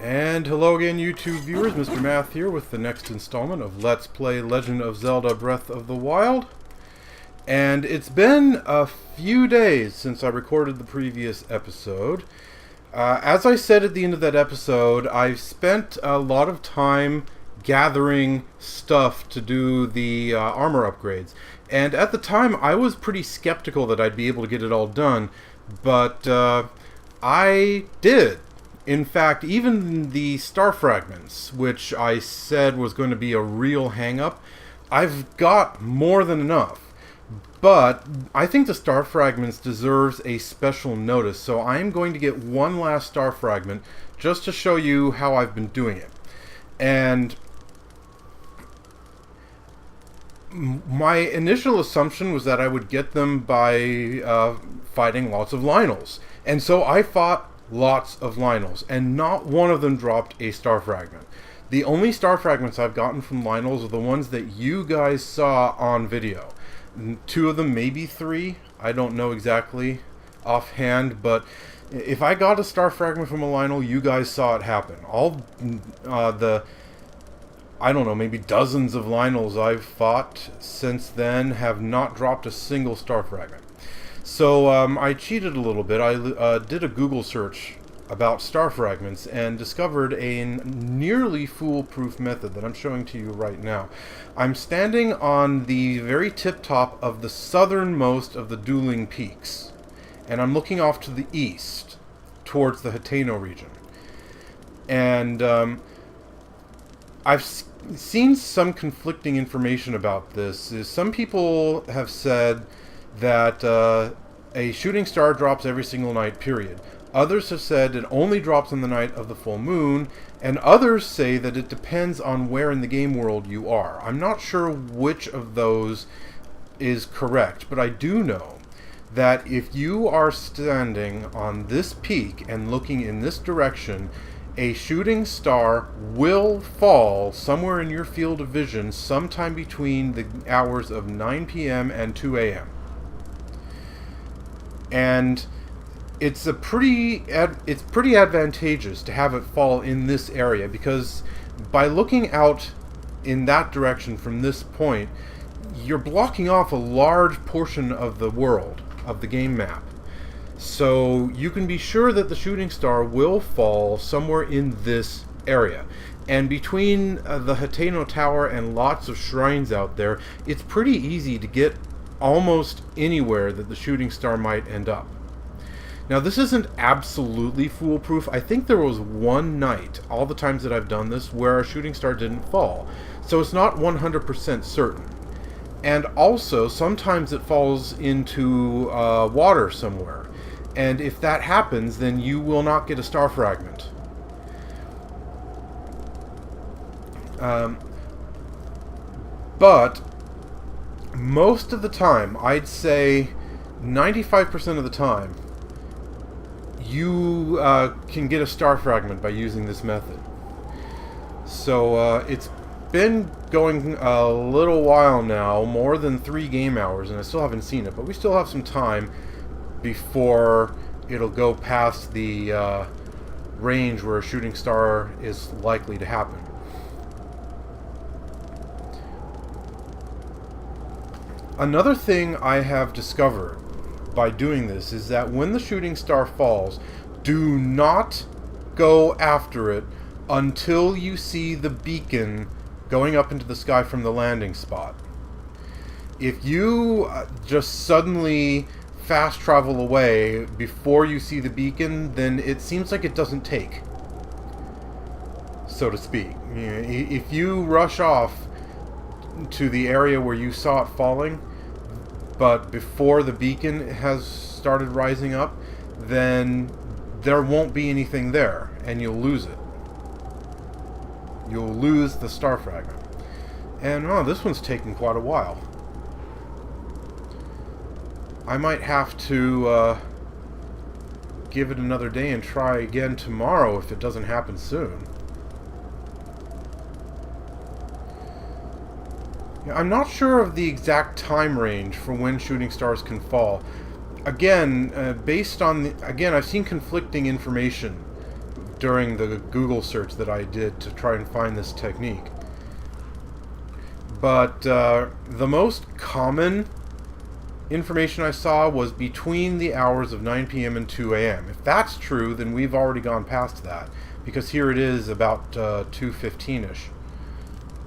And hello again, YouTube viewers. Mr. Math here with the next installment of Let's Play Legend of Zelda Breath of the Wild. And it's been a few days since I recorded the previous episode. As I said at the end of that episode, I've spent a lot of time gathering stuff to do the armor upgrades. And at the time, I was pretty skeptical that I'd be able to get it all done, but I did. In fact, even the Star Fragments, which I said was going to be a real hang-up, I've got more than enough. But I think the Star Fragments deserves a special notice, so I'm going to get one last Star Fragment just to show you how I've been doing it. And my initial assumption was that I would get them by fighting lots of Lynels. And so I fought lots of Lynels, and not one of them dropped a Star Fragment. The only Star Fragments I've gotten from Lynels are the ones that you guys saw on video. Two of them, maybe three. I don't know exactly offhand, but if I got a Star Fragment from a Lynel, you guys saw it happen. All I don't know, maybe dozens of Lynels I've fought since then have not dropped a single Star Fragment. So I cheated a little bit. I did a Google search about Star Fragments and discovered a nearly foolproof method that I'm showing to you right now. I'm standing on the very tip top of the southernmost of the dueling peaks, and I'm looking off to the east towards the Hateno region. And I've seen some conflicting information about this. Some people have said that a shooting star drops every single night, period. Others have said it only drops on the night of the full moon, and others say that it depends on where in the game world you are. I'm not sure which of those is correct, but I do know that if you are standing on this peak and looking in this direction, a shooting star will fall somewhere in your field of vision sometime between the hours of 9 p.m. and 2 a.m. And it's pretty advantageous to have it fall in this area, because by looking out in that direction from this point, you're blocking off a large portion of the world, of the game map. So you can be sure that the shooting star will fall somewhere in this area. And between the Hateno Tower and lots of shrines out there, it's pretty easy to get almost anywhere that the shooting star might end up. Now, this isn't absolutely foolproof. I think there was one night, all the times that I've done this, where a shooting star didn't fall. So it's not 100% certain. And also, sometimes it falls into water somewhere. And if that happens, then you will not get a Star Fragment. But most of the time, I'd say 95% of the time, you can get a Star Fragment by using this method. So it's been going a little while now, more than 3 game hours, and I still haven't seen it, but we still have some time before it'll go past the range where a shooting star is likely to happen. Another thing I have discovered by doing this is that when the shooting star falls, do not go after it until you see the beacon going up into the sky from the landing spot. If you just suddenly fast travel away before you see the beacon, then it seems like it doesn't take, so to speak. If you rush off to the area where you saw it falling, but before the beacon has started rising up, then there won't be anything there, and you'll lose it. You'll lose the Star Fragment. And, oh, this one's taking quite a while. I might have to give it another day and try again tomorrow if it doesn't happen soon. I'm not sure of the exact time range for when shooting stars can fall. Again, based on I've seen conflicting information during the Google search that I did to try and find this technique. But the most common information I saw was between the hours of 9 p.m. and 2 a.m. If that's true, then we've already gone past that, because here it is about 2:15ish,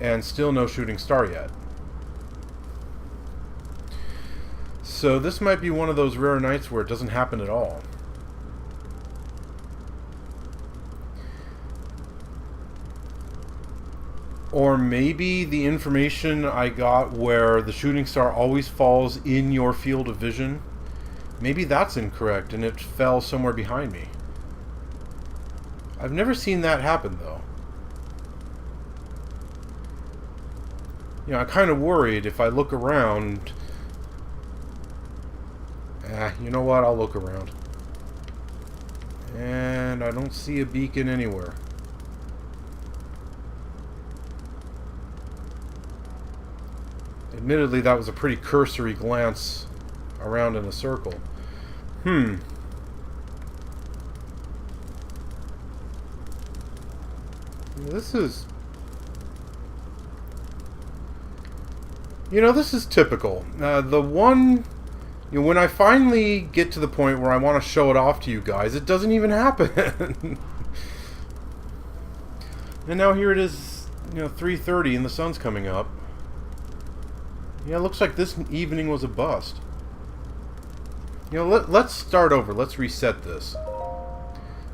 and still no shooting star yet. So this might be one of those rare nights where it doesn't happen at all. Or maybe the information I got where the shooting star always falls in your field of vision, maybe that's incorrect and it fell somewhere behind me. I've never seen that happen though. You know, I'm kind of worried if I look around. You know what? I'll look around. And I don't see a beacon anywhere. Admittedly, that was a pretty cursory glance around in a circle. This is... this is typical. When I finally get to the point where I want to show it off to you guys, it doesn't even happen. And now here it is, 3:30 and the sun's coming up. Yeah, it looks like this evening was a bust. Let's start over. Let's reset this.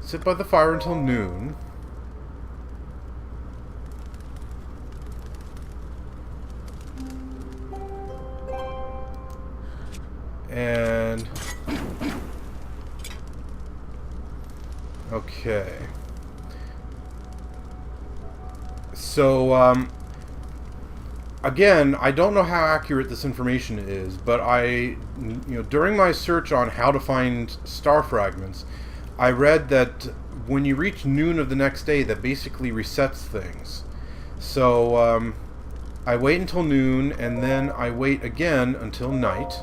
Sit by the fire until noon. And... okay. So, again, I don't know how accurate this information is, but during my search on how to find star fragments, I read that when you reach noon of the next day, that basically resets things. So, I wait until noon, and then I wait again until night.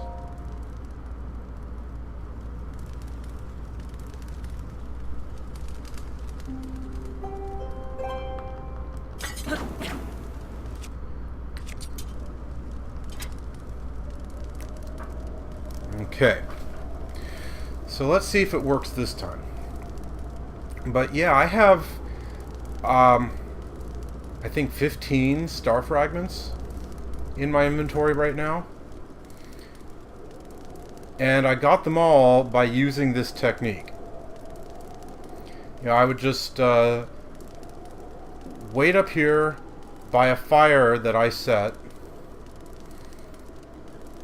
Okay, so let's see if it works this time. But yeah, I have, I think 15 star fragments in my inventory right now. And I got them all by using this technique. I would just wait up here by a fire that I set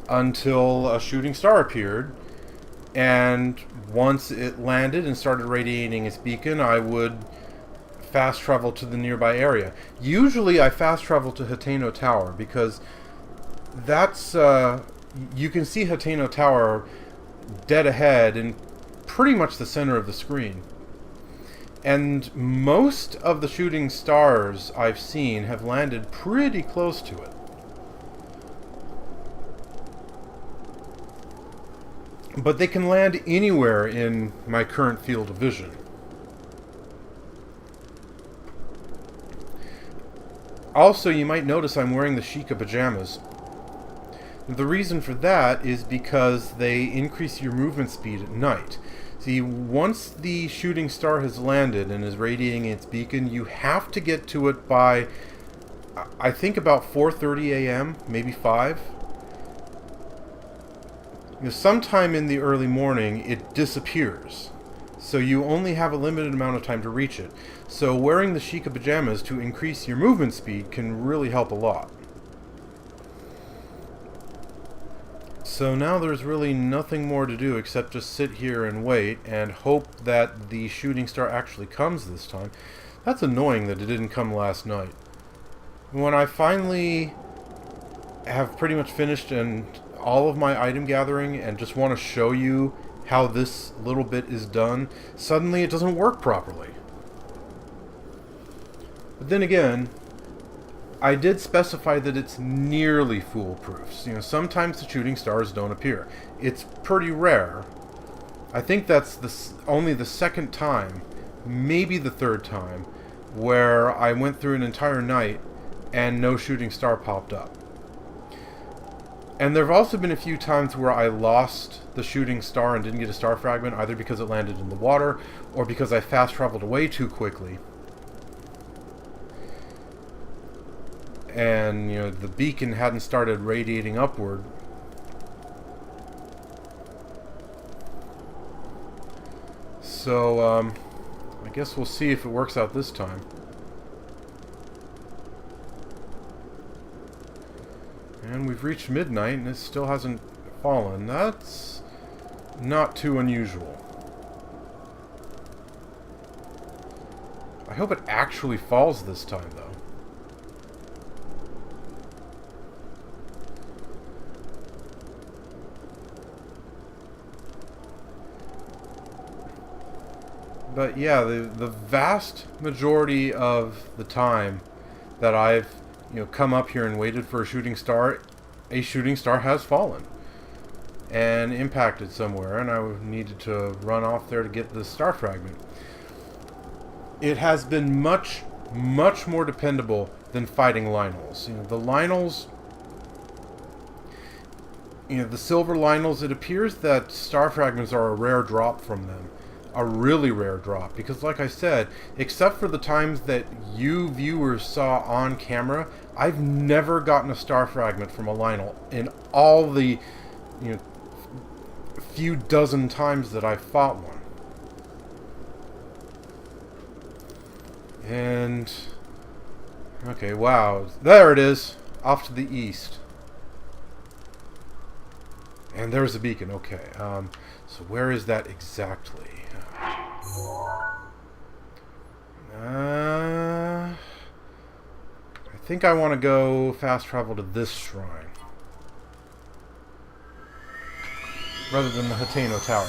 until a shooting star appeared, and once it landed and started radiating its beacon, I would fast travel to the nearby area. Usually I fast travel to Hateno Tower, because that's you can see Hateno Tower dead ahead in pretty much the center of the screen. And most of the shooting stars I've seen have landed pretty close to it. But they can land anywhere in my current field of vision. Also, you might notice I'm wearing the Sheikah pajamas. The reason for that is because they increase your movement speed at night. See, once the shooting star has landed and is radiating its beacon, you have to get to it by, I think, about 4:30 a.m., maybe 5. Sometime in the early morning, it disappears. So you only have a limited amount of time to reach it. So wearing the Sheikah pajamas to increase your movement speed can really help a lot. So now there's really nothing more to do except just sit here and wait and hope that the shooting star actually comes this time. That's annoying that it didn't come last night. When I finally have pretty much finished and all of my item gathering and just want to show you how this little bit is done, suddenly it doesn't work properly. But then again, I did specify that it's nearly foolproof. Sometimes the shooting stars don't appear. It's pretty rare. I think that's only the second time maybe the third time, where I went through an entire night and no shooting star popped up. And there have also been a few times where I lost the shooting star and didn't get a star fragment, either because it landed in the water or because I fast traveled away too quickly. And, you know, the beacon hadn't started radiating upward. So, I guess we'll see if it works out this time. And we've reached midnight and it still hasn't fallen. That's not too unusual. I hope it actually falls this time, though. But yeah, the vast majority of the time that I've come up here and waited for a shooting star has fallen and impacted somewhere, and I needed to run off there to get the star fragment. It has been much, much more dependable than fighting Lynels. The Lynels, the silver Lynels, it appears that star fragments are a rare drop from them. A really rare drop, because like I said, except for the times that you viewers saw on camera, I've never gotten a star fragment from a Lynel in all the few dozen times that I fought one. And okay, wow, there it is, off to the east. And there's the beacon. Okay, so where is that exactly? I think I want to go fast travel to this shrine rather than the Hateno Tower.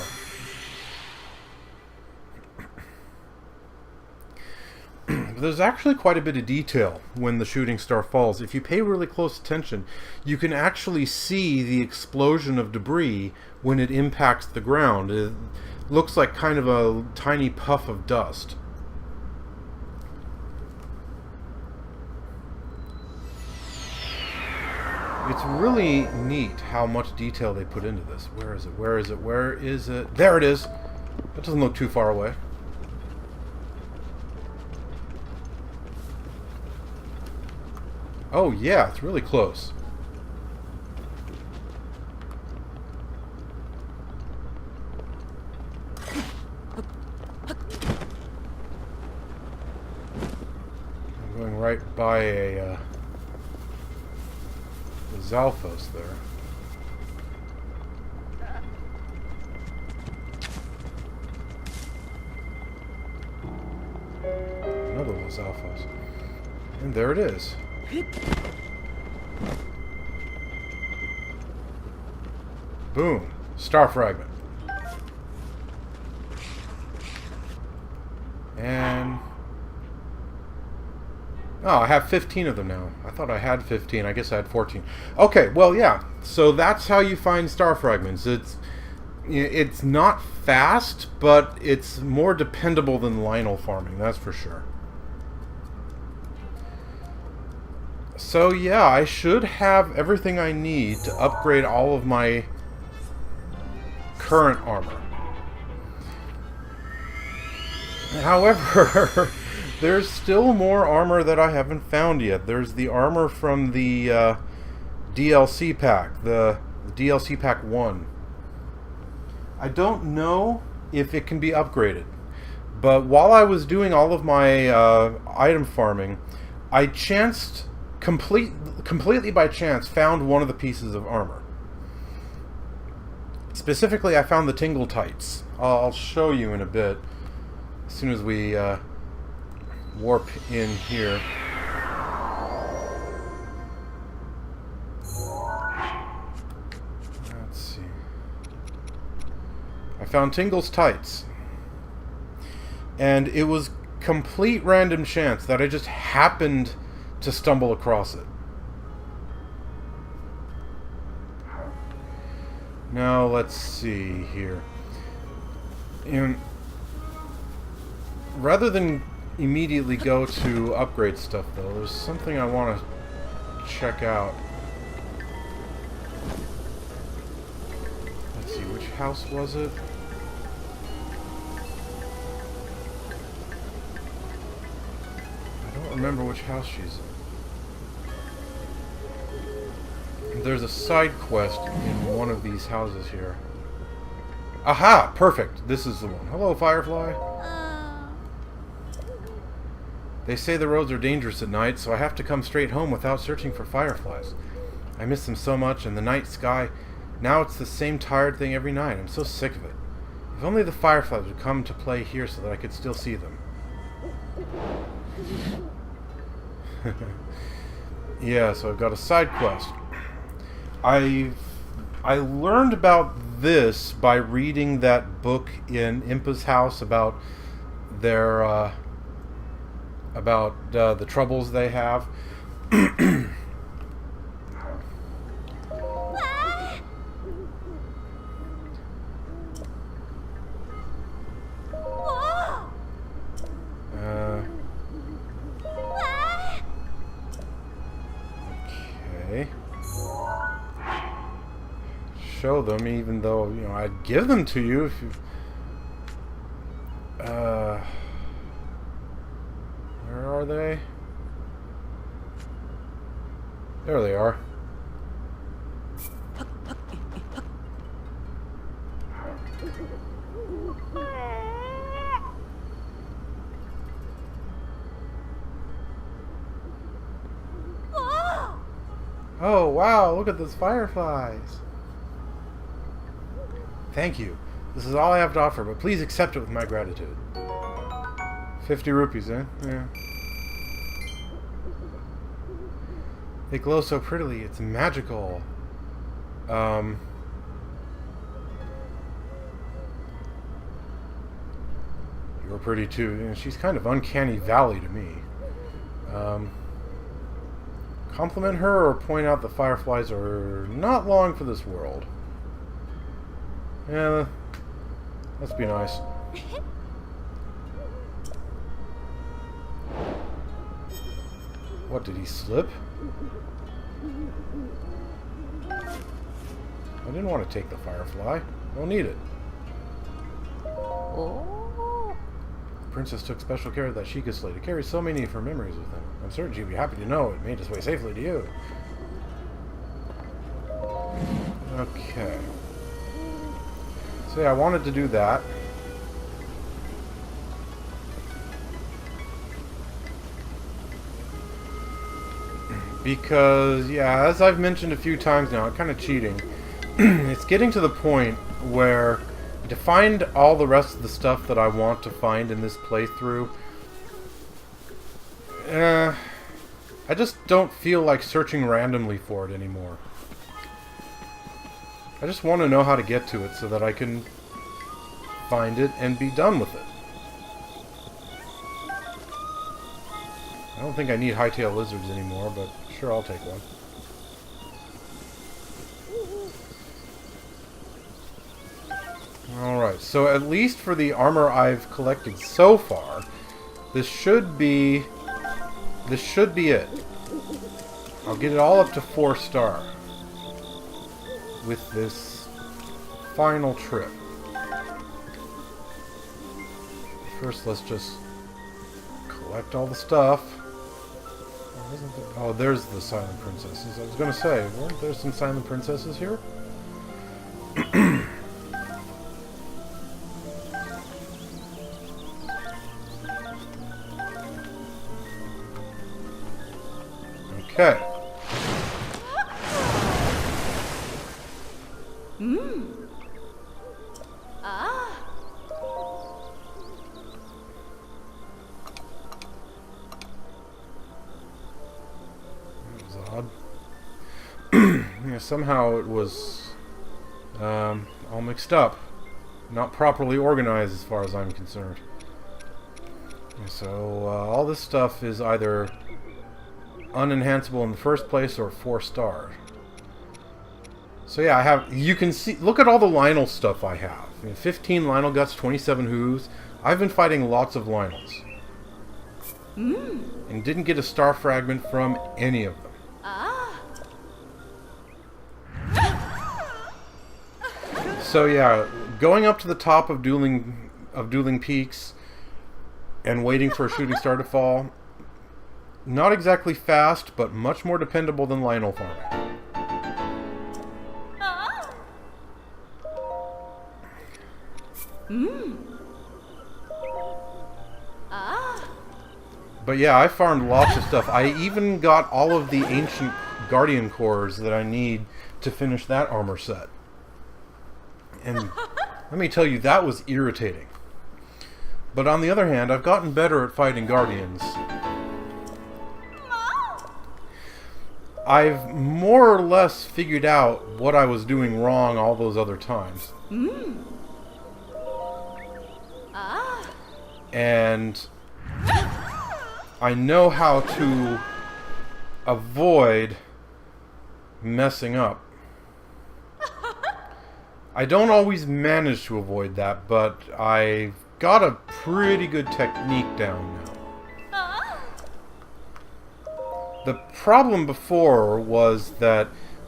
There's actually quite a bit of detail when the shooting star falls. If you pay really close attention, you can actually see the explosion of debris when it impacts the ground. It looks like kind of a tiny puff of dust. It's really neat how much detail they put into this. Where is it? Where is it? Where is it? There it is! That doesn't look too far away. Oh yeah, it's really close. I'm going right by a Zalphos there. Another Zalphos. And there it is. Boom. Star fragment. And oh, I have 15 of them now. I thought I had 15. I guess I had 14. Okay, well, yeah. So that's how you find star fragments. It's not fast, but it's more dependable than Lynel farming, that's for sure. So yeah, I should have everything I need to upgrade all of my current armor. However, there's still more armor that I haven't found yet. There's the armor from the DLC pack, the DLC pack 1. I don't know if it can be upgraded, but while I was doing all of my item farming, I chanced, completely by chance, found one of the pieces of armor. Specifically, I found the Tingle Tights. I'll show you in a bit, as soon as we warp in here. Let's see. I found Tingle's Tights. And it was complete random chance that I just happened to stumble across it. Now let's see here. Rather than immediately go to upgrade stuff, though, there's something I want to check out. Let's see, which house was it? I don't remember which house she's in. There's a side quest in one of these houses here. Aha! Perfect! This is the one. Hello, Firefly. They say the roads are dangerous at night, so I have to come straight home without searching for fireflies. I miss them so much, and the night sky. Now it's the same tired thing every night. I'm so sick of it. If only the fireflies would come to play here so that I could still see them. Yeah, so I've got a side quest. I learned about this by reading that book in Impa's house about their the troubles they have. Okay. Show them, even though, you know, I'd give them to you if you... Where are they? There they are. Oh, wow, look at those fireflies. Thank you. This is all I have to offer, but please accept it with my gratitude. 50 rupees, eh? Yeah. They glow so prettily, it's magical. You're pretty too. And she's kind of uncanny valley to me. Compliment her or point out the fireflies are not long for this world. Yeah, let's be nice. What, did he slip? I didn't want to take the firefly. Don't need it. The princess took special care of that Sheikah slate. It carries so many of her memories with it. I'm certain she'd be happy to know it made its way safely to you. Okay. So yeah, I wanted to do that. Because, yeah, as I've mentioned a few times now, I'm kind of cheating. It's getting to the point where to find all the rest of the stuff that I want to find in this playthrough, I just don't feel like searching randomly for it anymore. I just want to know how to get to it so that I can find it and be done with it. I don't think I need hightail lizards anymore, but sure, I'll take one. Alright, so at least for the armor I've collected so far, this should be it. I'll get it all up to 4-star with this final trip. First, let's just collect all the stuff. Oh, there's the silent princesses. I was going to say, weren't there some silent princesses here? Okay. Yeah, somehow it was all mixed up. Not properly organized as far as I'm concerned. So all this stuff is either unenhanceable in the first place or 4-star. So yeah, you can see, look at all the Lionel stuff I have. 15 Lionel Guts, 27 Who's. I've been fighting lots of Lionels. And didn't get a Star Fragment from any of them. So yeah, going up to the top of Dueling Peaks and waiting for a shooting star to fall, not exactly fast, but much more dependable than Lionel farming. But yeah, I farmed lots of stuff. I even got all of the ancient Guardian cores that I need to finish that armor set. And let me tell you, that was irritating. But on the other hand, I've gotten better at fighting Guardians. I've more or less figured out what I was doing wrong all those other times. And I know how to avoid messing up. I don't always manage to avoid that, but I've got a pretty good technique down now. The problem before was that,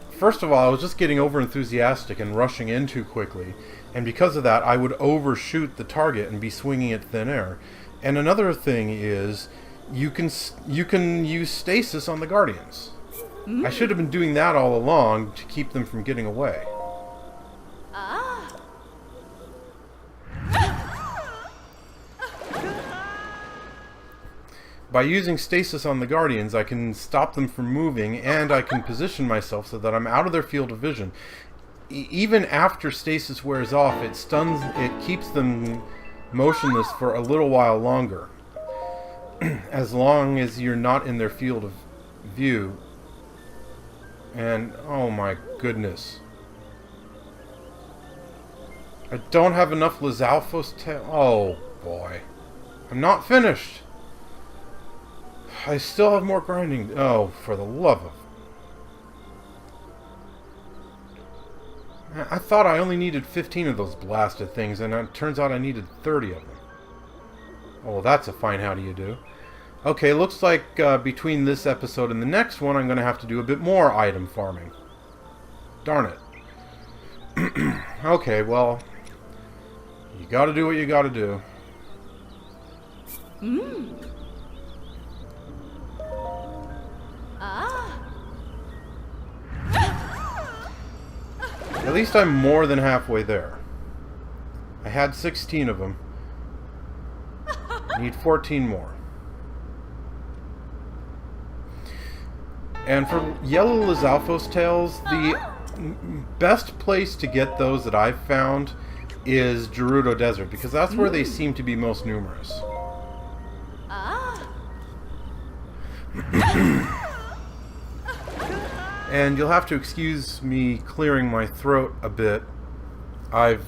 first of all, I was just getting over-enthusiastic and rushing in too quickly, and because of that, I would overshoot the target and be swinging at thin air. And another thing is, you can use stasis on the Guardians. I should have been doing that all along to keep them from getting away. By using stasis on the Guardians, I can stop them from moving, and I can position myself so that I'm out of their field of vision. Even after stasis wears off, it keeps them motionless for a little while longer. As long as you're not in their field of view. And, oh my goodness. I don't have enough Lizalfos tail. Oh boy. I'm not finished. I still have more grinding. Oh, for the love of... I thought I only needed 15 of those blasted things, and it turns out I needed 30 of them. Oh, that's a fine how do you do. Okay, looks like between this episode and the next one, I'm going to have to do a bit more item farming. Darn it. Okay, well, you got to do what you got to do. At least I'm more than halfway there. I had 16 of them. Need 14 more. And for yellow Lizalfos tails, the best place to get those that I've found is Gerudo Desert, because that's where they seem to be most numerous. And you'll have to excuse me clearing my throat a bit. I've,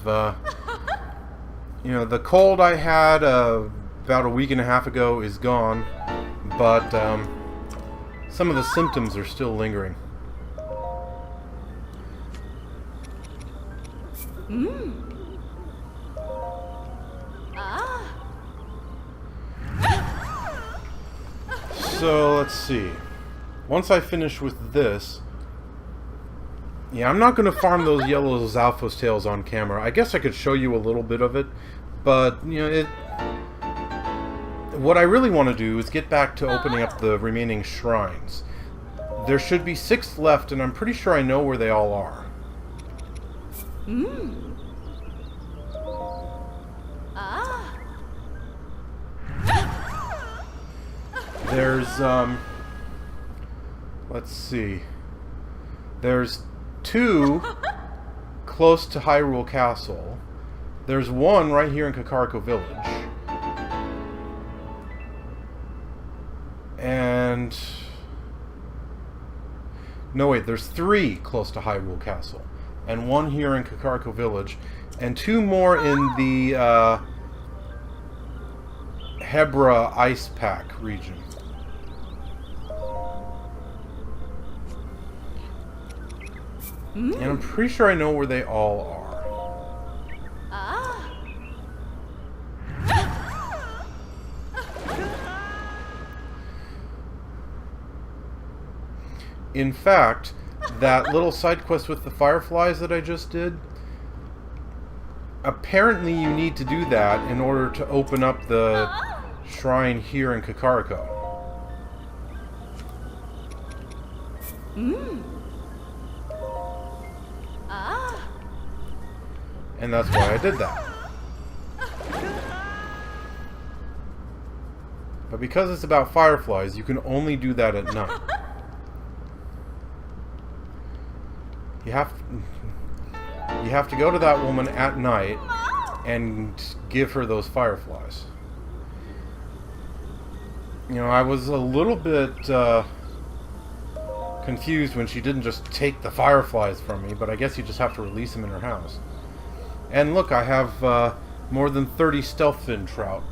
you know, the cold I had about a week and a half ago is gone, but some of the symptoms are still lingering. So, let's see. Once I finish with this... Yeah, I'm not going to farm those yellow Lizalfos tails on camera. I guess I could show you a little bit of it, but, you know, what I really want to do is get back to opening up the remaining shrines. There should be 6 left, and I'm pretty sure I know where they all are. There's, let's see. There's 2 close to Hyrule Castle. There's 1 right here in Kakariko Village. And... no, wait, there's 3 close to Hyrule Castle. And 1 here in Kakariko Village. And 2 more in the, Hebra Ice Pack region. And I'm pretty sure I know where they all are. In fact, that little side quest with the fireflies that I just did, apparently you need to do that in order to open up the shrine here in Kakariko. And that's why I did that. But because it's about fireflies, you can only do that at night. You have to go to that woman at night and give her those fireflies. You know, I was a little bit confused when she didn't just take the fireflies from me, but I guess you just have to release them in her house. And look, I have more than 30 stealth fin trout.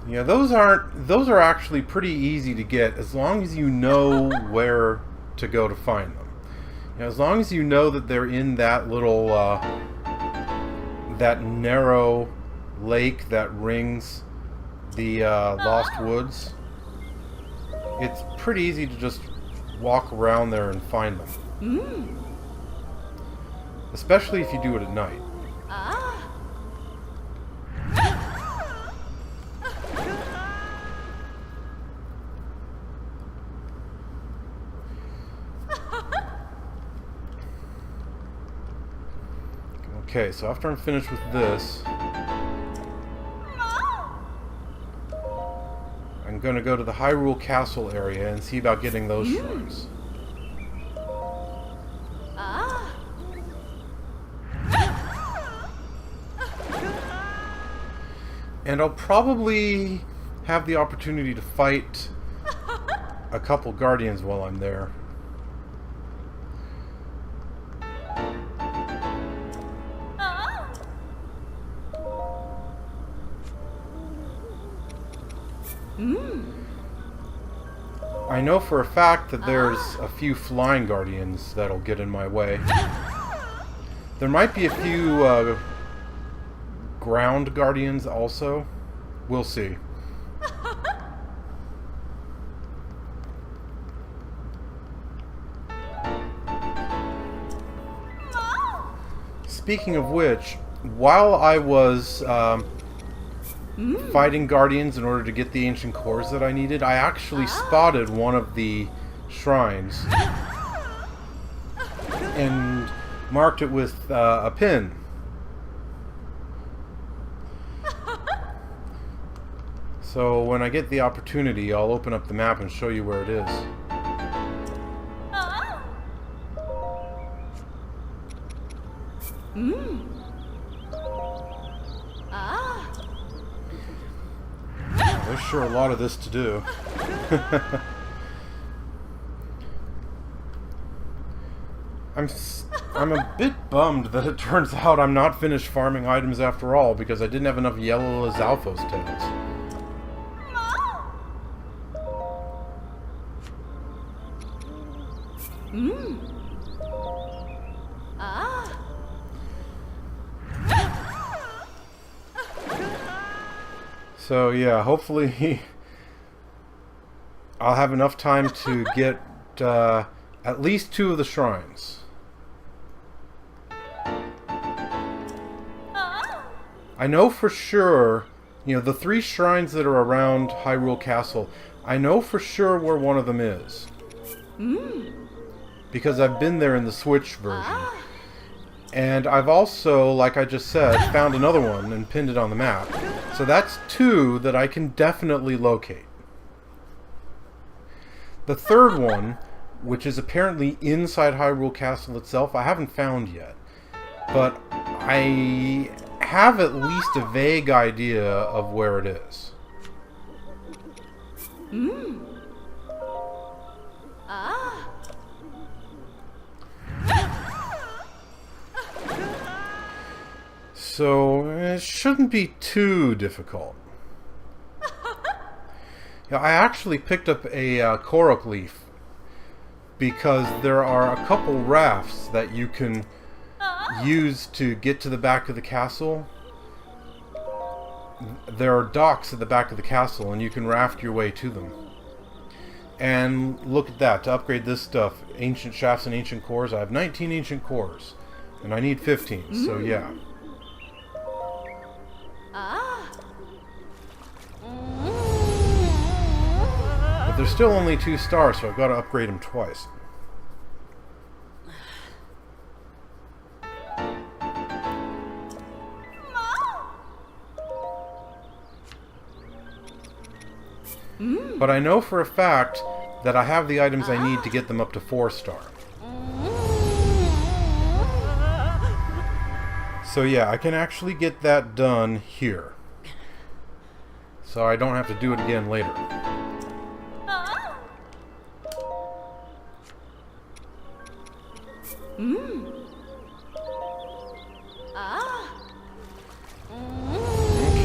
Yeah, those are actually pretty easy to get as long as you know where to go to find them. You know, as long as you know that they're in that little that narrow lake that rings the Lost Woods, it's pretty easy to just walk around there and find them. Especially if you do it at night. Okay, so after I'm finished with this, I'm going to go to the Hyrule Castle area and see about getting those shrines. And I'll probably have the opportunity to fight a couple guardians while I'm there. I know for a fact that there's a few flying guardians that'll get in my way. There might be a few ground guardians also. We'll see. Speaking of which, while I was fighting guardians in order to get the ancient cores that I needed, I actually spotted one of the shrines and marked it with a pin. So when I get the opportunity, I'll open up the map and show you where it is. There's sure a lot of this to do. I'm a bit bummed that it turns out I'm not finished farming items after all, because I didn't have enough yellow Lizalfos tails. So yeah, hopefully I'll have enough time to get at least 2 of the shrines. I know for sure, you know, the 3 shrines that are around Hyrule Castle, I know for sure where one of them is. Because I've been there in the Switch version. And I've also, like I just said, found another one and pinned it on the map. So that's 2 that I can definitely locate. The third one, which is apparently inside Hyrule Castle itself, I haven't found yet. But I have at least a vague idea of where it is. So it shouldn't be too difficult. Yeah, I actually picked up a Korok leaf because there are a couple rafts that you can use to get to the back of the castle. There are docks at the back of the castle, and you can raft your way to them. And look at that, to upgrade this stuff, ancient shafts and ancient cores, I have 19 ancient cores, and I need 15, so yeah. But there's still only 2 stars, so I've got to upgrade them twice. But I know for a fact that I have the items I need to get them up to 4-star. So yeah, I can actually get that done here. So I don't have to do it again later.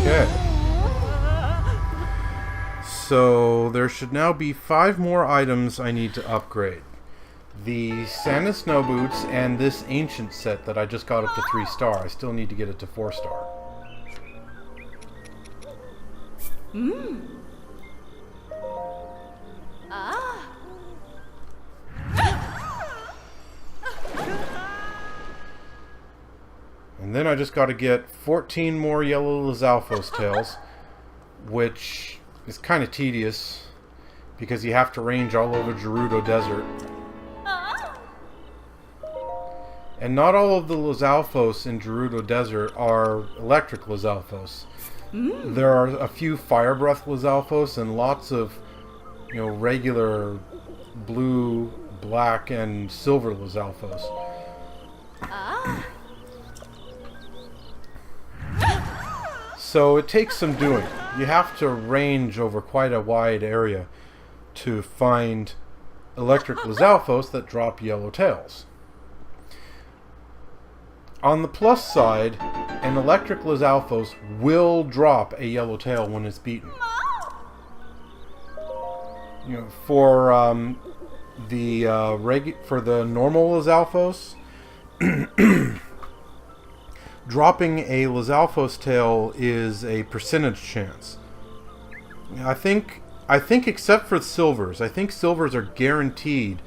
Okay. So there should now be 5 more items I need to upgrade. The Sand and Snow Boots and this Ancient set that I just got up to 3-star. I still need to get it to 4-star. And then I just got to get 14 more yellow Lizalfos tails, which is kind of tedious because you have to range all over Gerudo Desert. And not all of the Lizalfos in Gerudo Desert are electric Lizalfos. There are a few Fire Breath Lizalfos and lots of, regular blue, black, and silver Lizalfos. So it takes some doing. You have to range over quite a wide area to find electric Lizalfos that drop yellow tails. On the plus side, an electric Lizalfos will drop a yellow tail when it's beaten. For the normal Lizalfos, dropping a Lizalfos tail is a percentage chance. I think except for silvers, I think silvers are guaranteed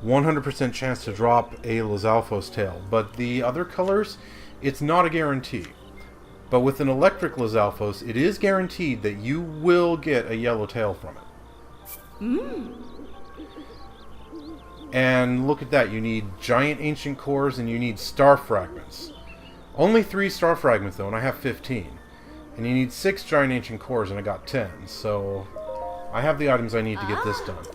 100% chance to drop a Lizalfos tail, but the other colors, it's not a guarantee. But with an electric Lizalfos, it is guaranteed that you will get a yellow tail from it. And look at that, you need giant ancient cores and you need Star Fragments. Only 3 Star Fragments though, and I have 15. And you need 6 giant ancient cores, and I got 10, so I have the items I need to get this done.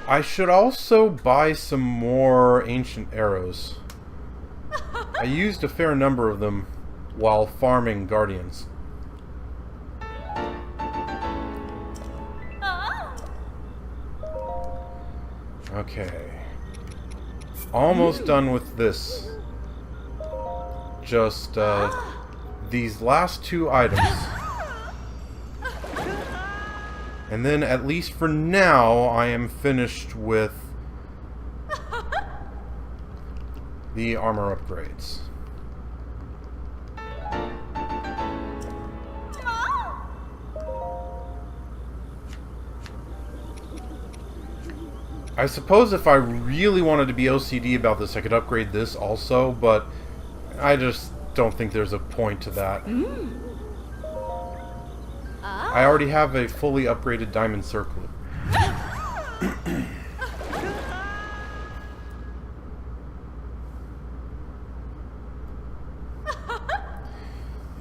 I should also buy some more ancient arrows. I used a fair number of them while farming guardians. Okay. Almost done with this. Just these last 2 items. And then, at least for now, I am finished with the armor upgrades. I suppose if I really wanted to be OCD about this, I could upgrade this also, but I just don't think there's a point to that. I already have a fully upgraded diamond circlet.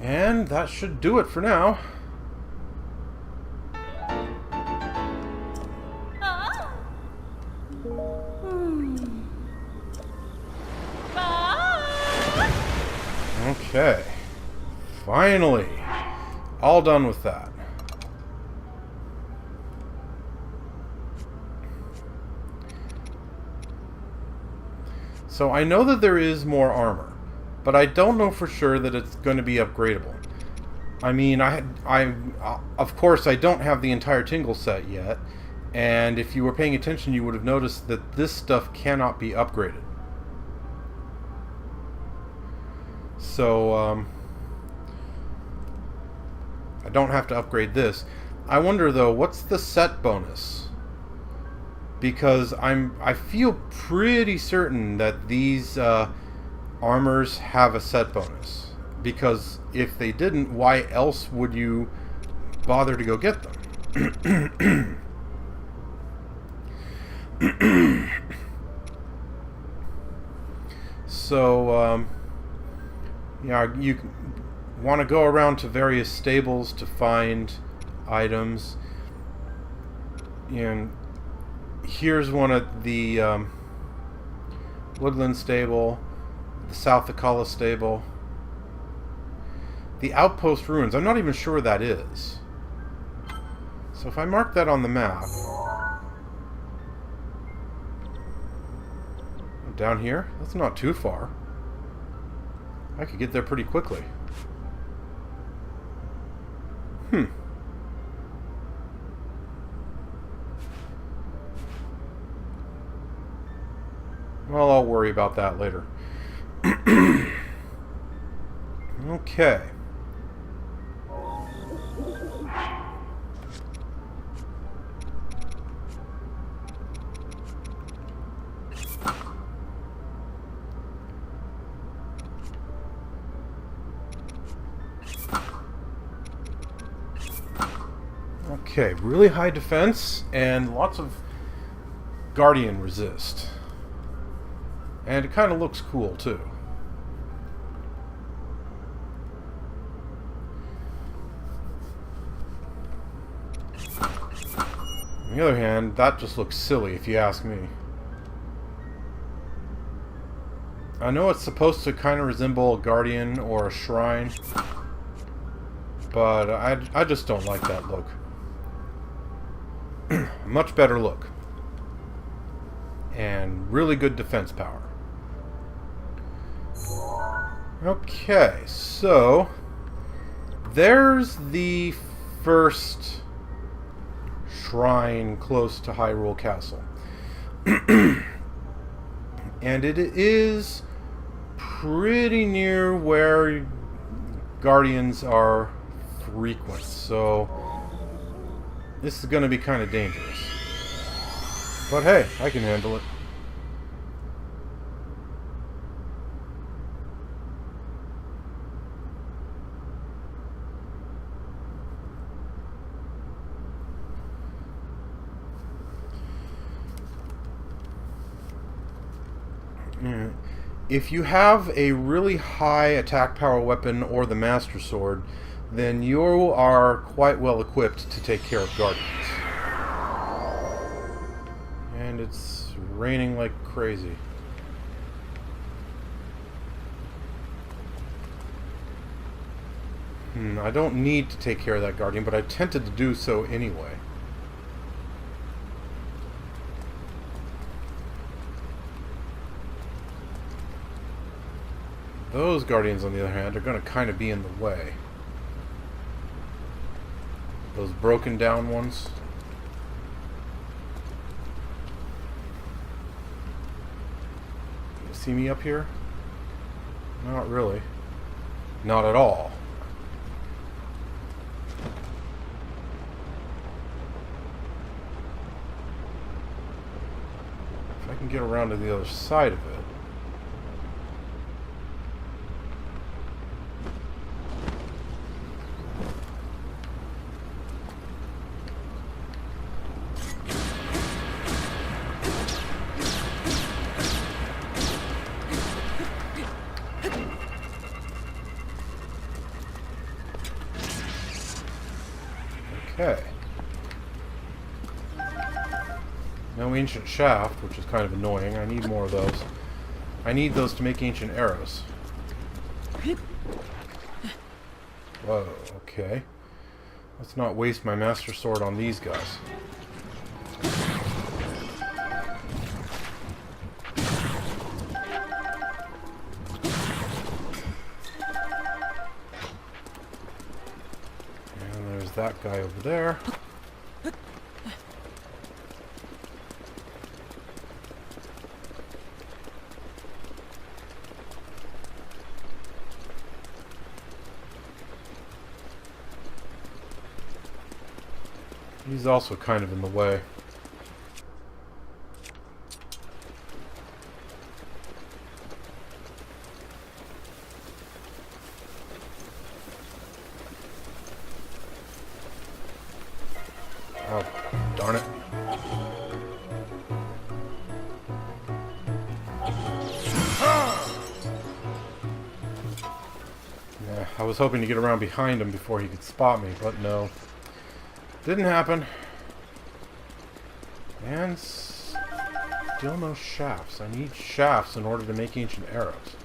And that should do it for now. Okay. Finally. All done with that. So I know that there is more armor, but I don't know for sure that it's going to be upgradable. I mean, of course I don't have the entire Tingle set yet, And if you were paying attention, you would have noticed that this stuff cannot be upgraded. So, I don't have to upgrade this. I wonder, though, what's the set bonus? Because I feel pretty certain that these armors have a set bonus. Because if they didn't, why else would you bother to go get them? So, yeah, you want to go around to various stables to find items. And here's one at the Woodland stable, the South Akala stable. The Outpost Ruins, I'm not even sure what that is. So if I mark that on the map... Down here? That's not too far. I could get there pretty quickly. Well, I'll worry about that later. Okay. Okay, really high defense and lots of Guardian resist. And it kind of looks cool too. On the other hand, that just looks silly if you ask me. I know it's supposed to kind of resemble a Guardian or a Shrine, but I just don't like that look. Much better look. And really good defense power. Okay, so there's the first shrine close to Hyrule Castle. And it is pretty near where Guardians are frequent, so this is going to be kind of dangerous. But hey, I can handle it. If you have a really high attack power weapon or the Master Sword, then you are quite well equipped to take care of Guardians. And it's raining like crazy. I don't need to take care of that Guardian, but I tempted to do so anyway. Those Guardians, on the other hand, are going to kind of be in the way. Those broken down ones. You see me up here? Not really. Not at all. If I can get around to the other side of it. Okay. No ancient shaft, which is kind of annoying. I need more of those. I need those to make ancient arrows. Whoa, okay. Let's not waste my Master Sword on these guys. That guy over there. He's also kind of in the way. Oh, darn it. Yeah, I was hoping to get around behind him before he could spot me, but no. Didn't happen. And still no shafts. I need shafts in order to make ancient arrows.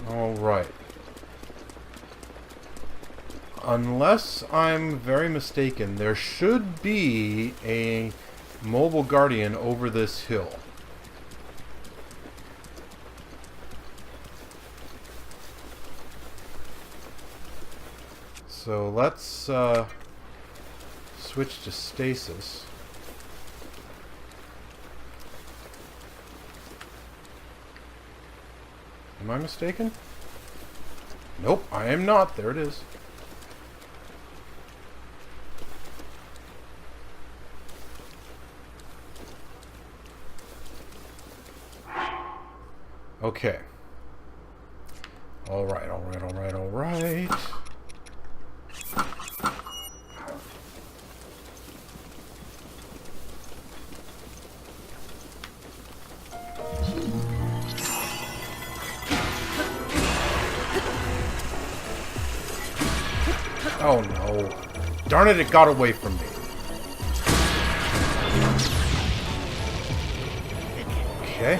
Alright. Unless I'm very mistaken, there should be a mobile guardian over this hill. So let's switch to stasis. Am I mistaken? Nope, I am not. There it is. Okay. Alright, alright, alright, alright. Oh no. Darn it, it got away from me. Okay.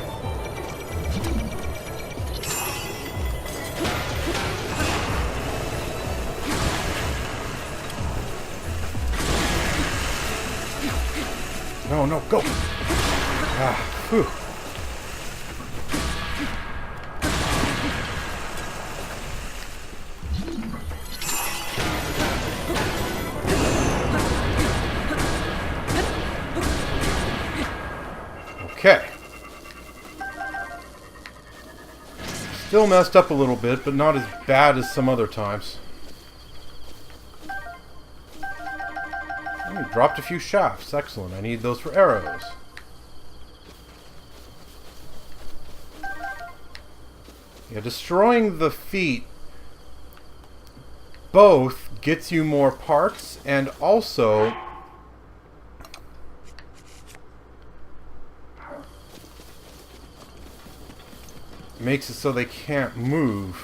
No, no, go! Ah, whew. Okay. Still messed up a little bit, but not as bad as some other times. Oh, dropped a few shafts. Excellent. I need those for arrows. Yeah, destroying the feet both gets you more parts and also makes it so they can't move,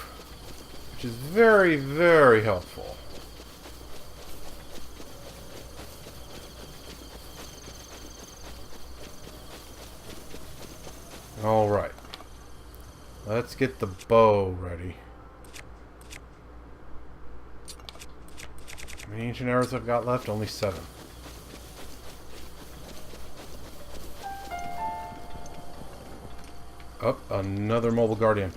which is very, very helpful. Alright. Let's get the bow ready. How many ancient arrows I've got left? Only 7. Oh, another mobile guardian.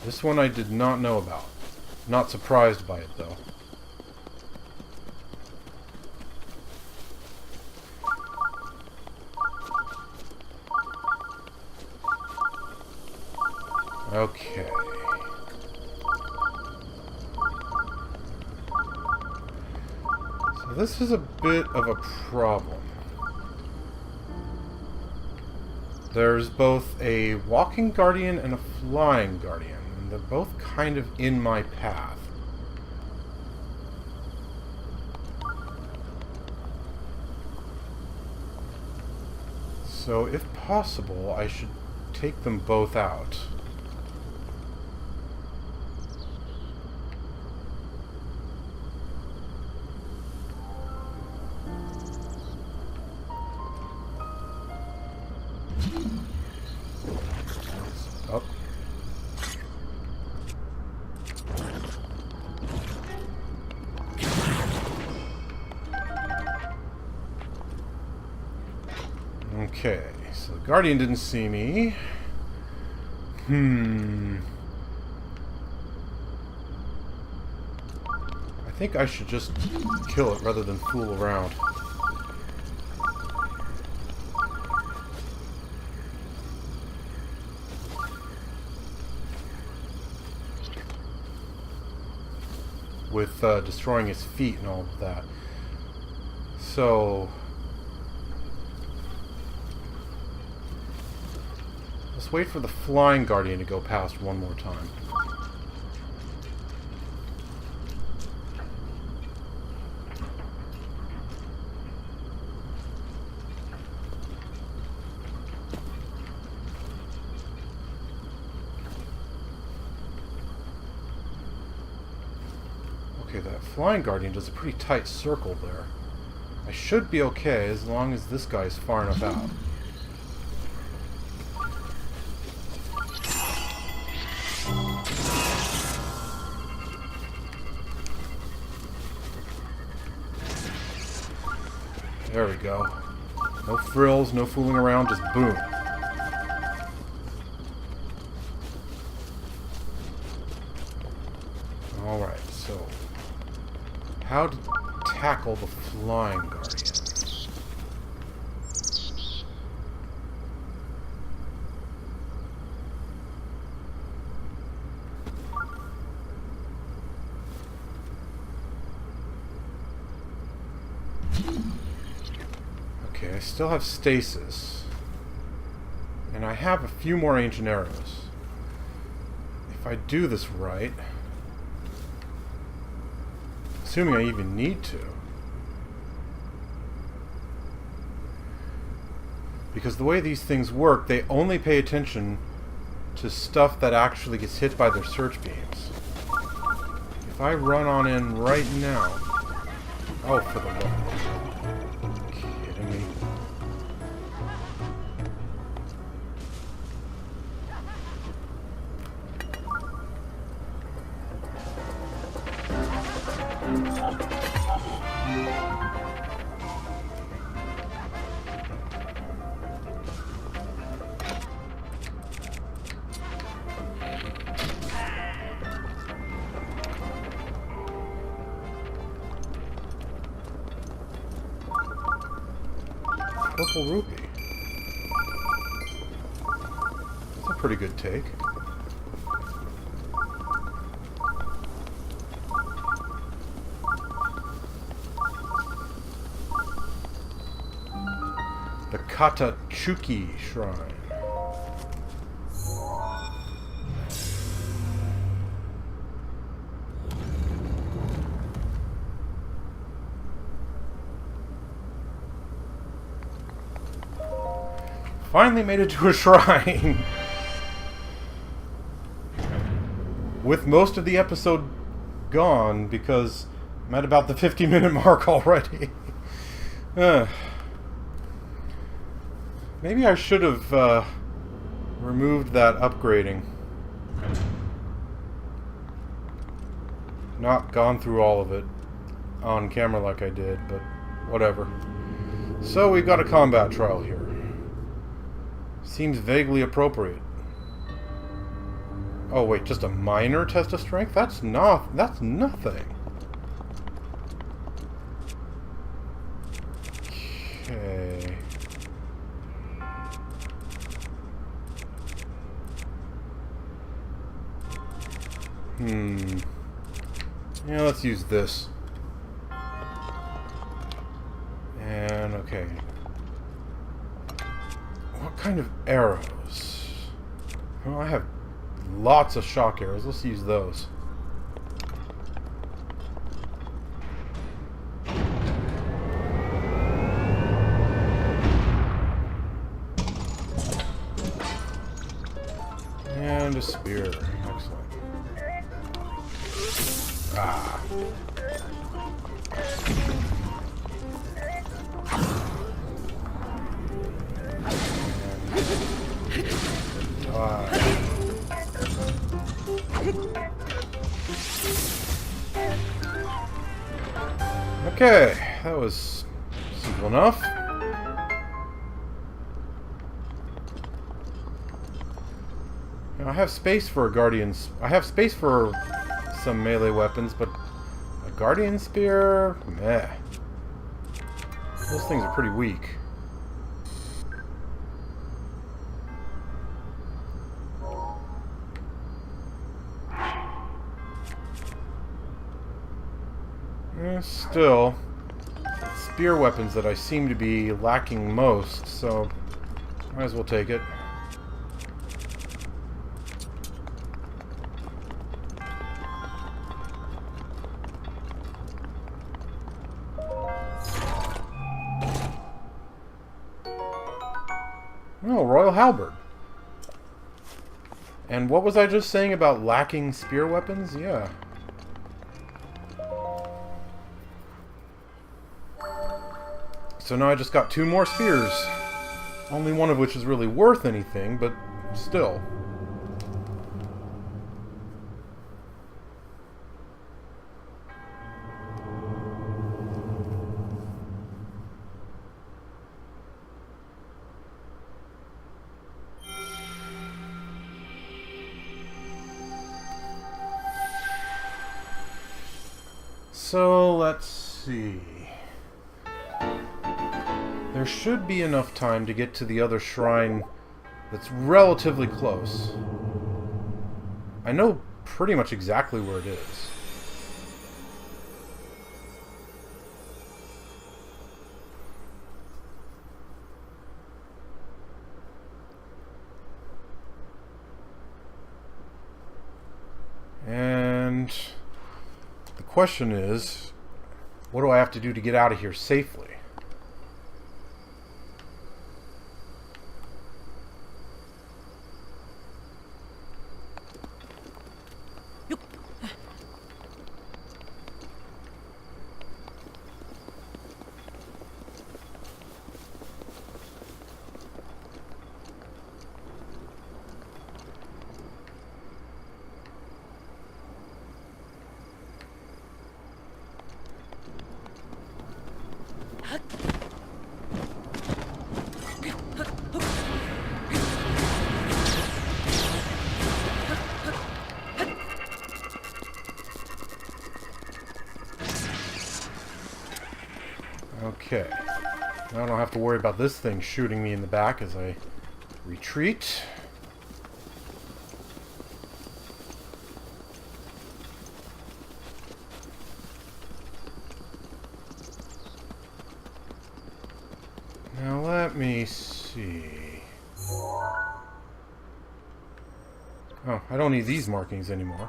This one I did not know about. Not surprised by it, though. Okay. So this is a bit of a problem. There's both a walking guardian and a flying guardian, and they're both kind of in my path. So if possible, I should take them both out. Oh. Okay, so the Guardian didn't see me. I think I should just kill it rather than fool around. with destroying his feet and all of that. So let's wait for the flying guardian to go past one more time. Okay, that flying guardian does a pretty tight circle there. I should be okay as long as this guy's far enough out. There we go. No frills, no fooling around, just boom. Alright, so how to tackle the flying guardian? Okay, I still have stasis. And I have a few more ancient arrows. If I do this right, assuming I even need to. Because the way these things work, they only pay attention to stuff that actually gets hit by their search beams. If I run on in right now... Oh, for the love. Kidding me. Purple rupee. That's a pretty good take. The Katachuki Shrine. Finally made it to a shrine! With most of the episode gone, because I'm at about the 50-minute mark already. Maybe I should have removed that upgrading. Not gone through all of it on camera like I did, but whatever. So we've got a combat trial here. Seems vaguely appropriate. Oh wait, just a minor test of strength? That's nothing. Okay. Yeah, let's use this. And okay. What kind of arrows? Well, I have lots of shock arrows. Let's use those. And a spear. Excellent. Ah. Okay, that was simple enough. Now, I have space for guardians. I have space for some melee weapons, but a guardian spear, meh. Those things are pretty weak. Still, spear weapons that I seem to be lacking most, so might as well take it. Oh, Royal Halberd. And what was I just saying about lacking spear weapons? Yeah. So now I just got 2 more spears. Only one of which is really worth anything, but still. So, let's see. There should be enough time to get to the other shrine that's relatively close. I know pretty much exactly where it is. And the question is, what do I have to do to get out of here safely? Okay. Now I don't have to worry about this thing shooting me in the back as I retreat. Now let me see. Oh, I don't need these markings anymore.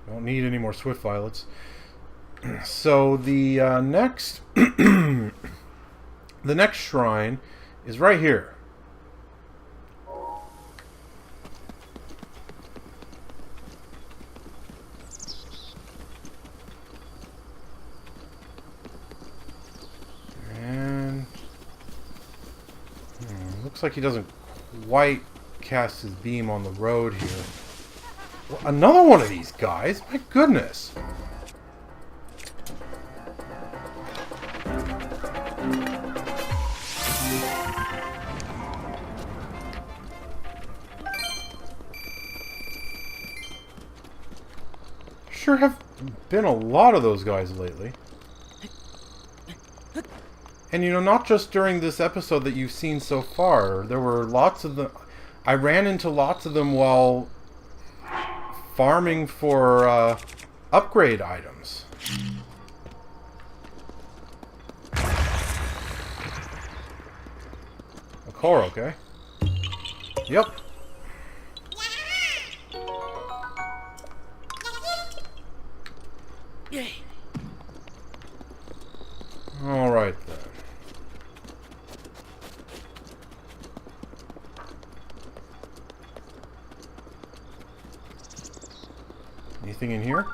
Don't need any more swift violets. So the next the next shrine is right here. And looks like he doesn't quite cast his beam on the road here. Well, another one of these guys? My goodness. Sure have been a lot of those guys lately. And you know, not just during this episode that you've seen so far. There were lots of them. I ran into lots of them while farming for upgrade items. A core, okay? Yep. All right then. Anything in here?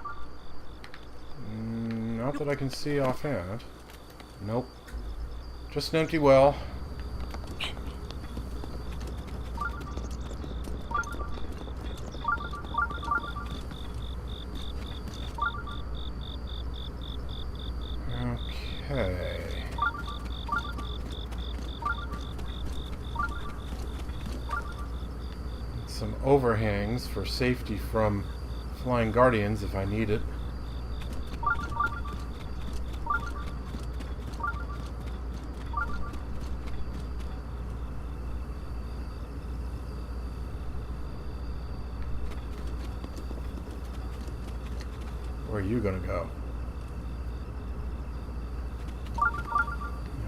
Not that I can see offhand. Nope. Just an empty well. Okay. Some overhangs for safety from flying guardians if I need it. you gonna go?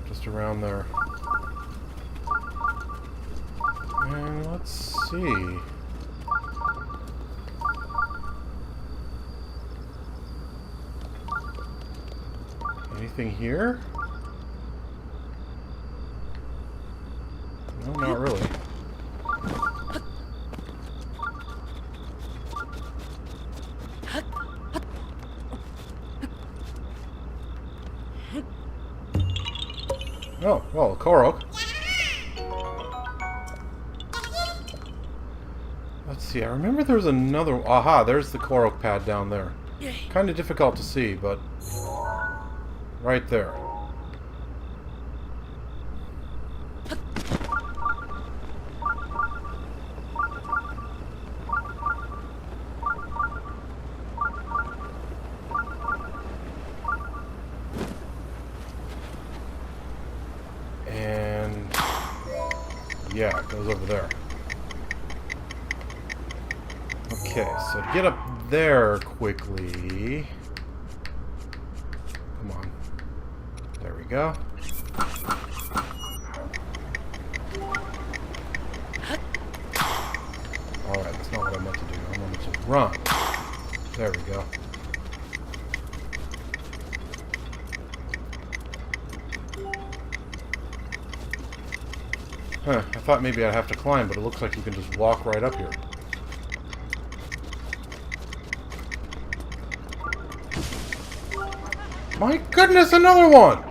Just around there. And let's see. Anything here? No, not really. Oh, well, a Korok. Let's see, I remember there was another... Aha, there's the Korok pad down there. Kind of difficult to see, but... right there. And... yeah, it goes over there. Okay, so to get up there quickly... come on. There we go. Alright, that's not what I meant to do. I wanted to run. There we go. Huh, I thought maybe I'd have to climb, but it looks like you can just walk right up here. My goodness, another one!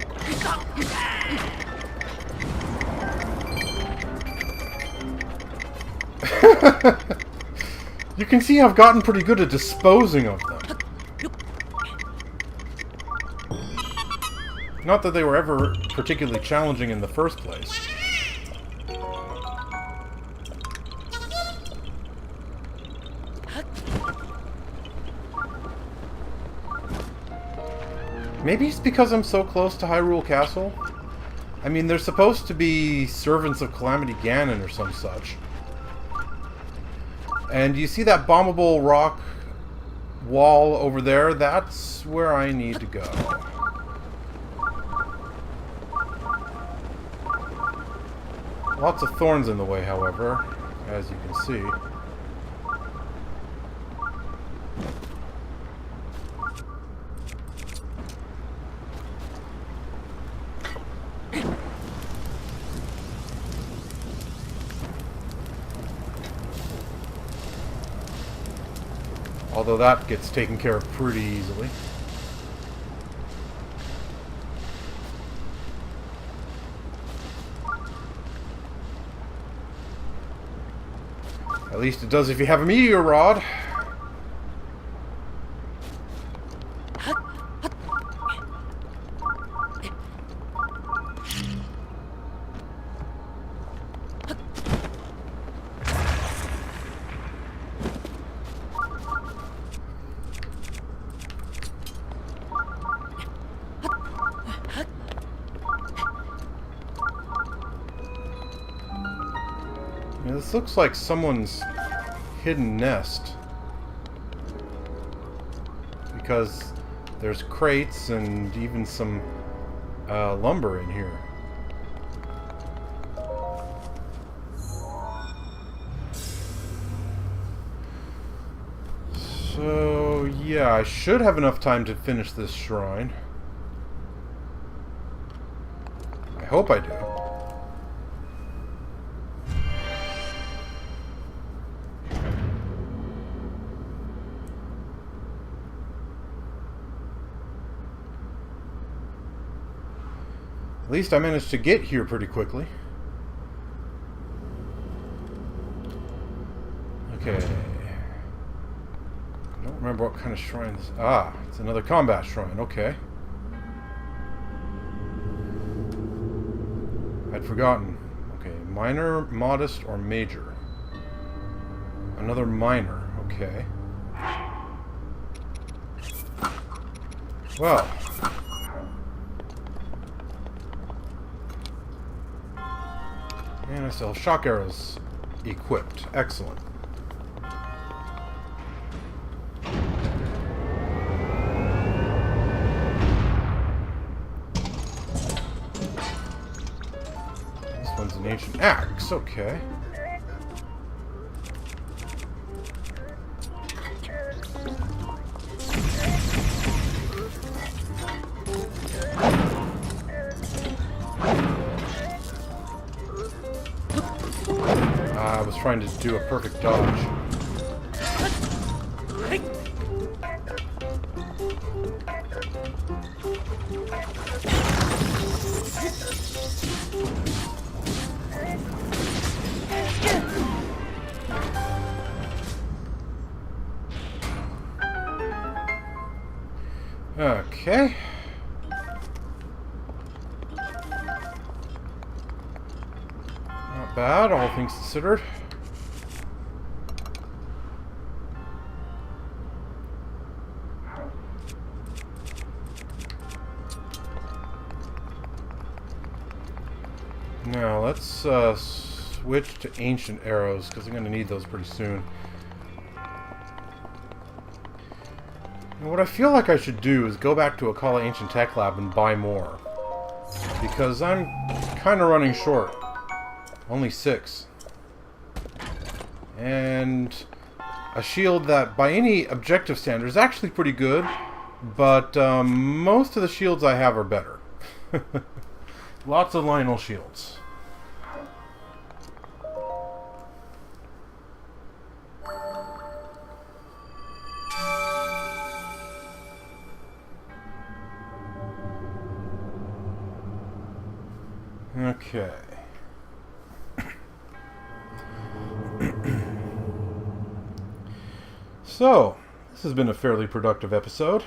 You can see I've gotten pretty good at disposing of them. Not that they were ever particularly challenging in the first place. Maybe it's because I'm so close to Hyrule Castle. I mean, they're supposed to be servants of Calamity Ganon or some such. And you see that bombable rock wall over there? That's where I need to go. Lots of thorns in the way, however, as you can see. Although that gets taken care of pretty easily. At least it does if you have a meteor rod. This looks like someone's hidden nest. Because there's crates and even some lumber in here. So, yeah, I should have enough time to finish this shrine. I hope I do. At least I managed to get here pretty quickly. Okay. I don't remember what kind of shrine this is. Ah, it's another combat shrine. Okay. I'd forgotten. Okay, minor, modest, or major? Another minor. Okay. Well. And I still have shock arrows equipped. Excellent. one's an ancient axe. Okay. I was trying to do a perfect dodge. Okay. Not bad, all things considered. Now, let's switch to ancient arrows, because I'm going to need those pretty soon. And what I feel like I should do is go back to Akala Ancient Tech Lab and buy more. Because I'm kind of running short. Only 6. And a shield that, by any objective standard, is actually pretty good. But most of the shields I have are better. Lots of Lionel shields. Okay. So, this has been a fairly productive episode.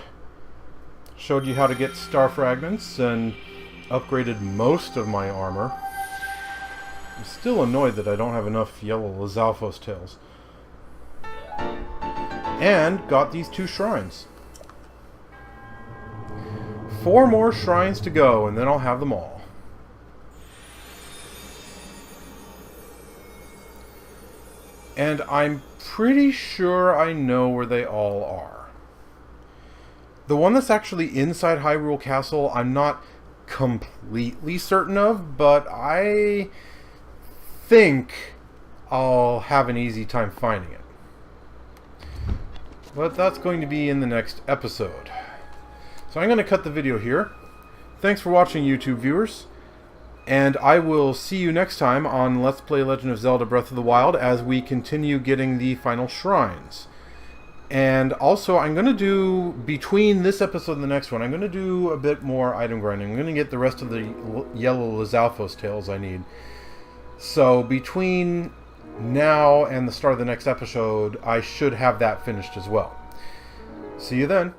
Showed you how to get Star Fragments and upgraded most of my armor. I'm still annoyed that I don't have enough yellow Lizalfos tails. And got these 2 shrines. 4 more shrines to go, and then I'll have them all. And I'm pretty sure I know where they all are. The one that's actually inside Hyrule Castle, I'm not completely certain of, but I think I'll have an easy time finding it. But that's going to be in the next episode. So I'm going to cut the video here. Thanks for watching, YouTube viewers. And I will see you next time on Let's Play Legend of Zelda Breath of the Wild as we continue getting the final shrines. And also, I'm going to do, between this episode and the next one, I'm going to do a bit more item grinding. I'm going to get the rest of the yellow Lizalfos tails I need. So, between now and the start of the next episode, I should have that finished as well. See you then.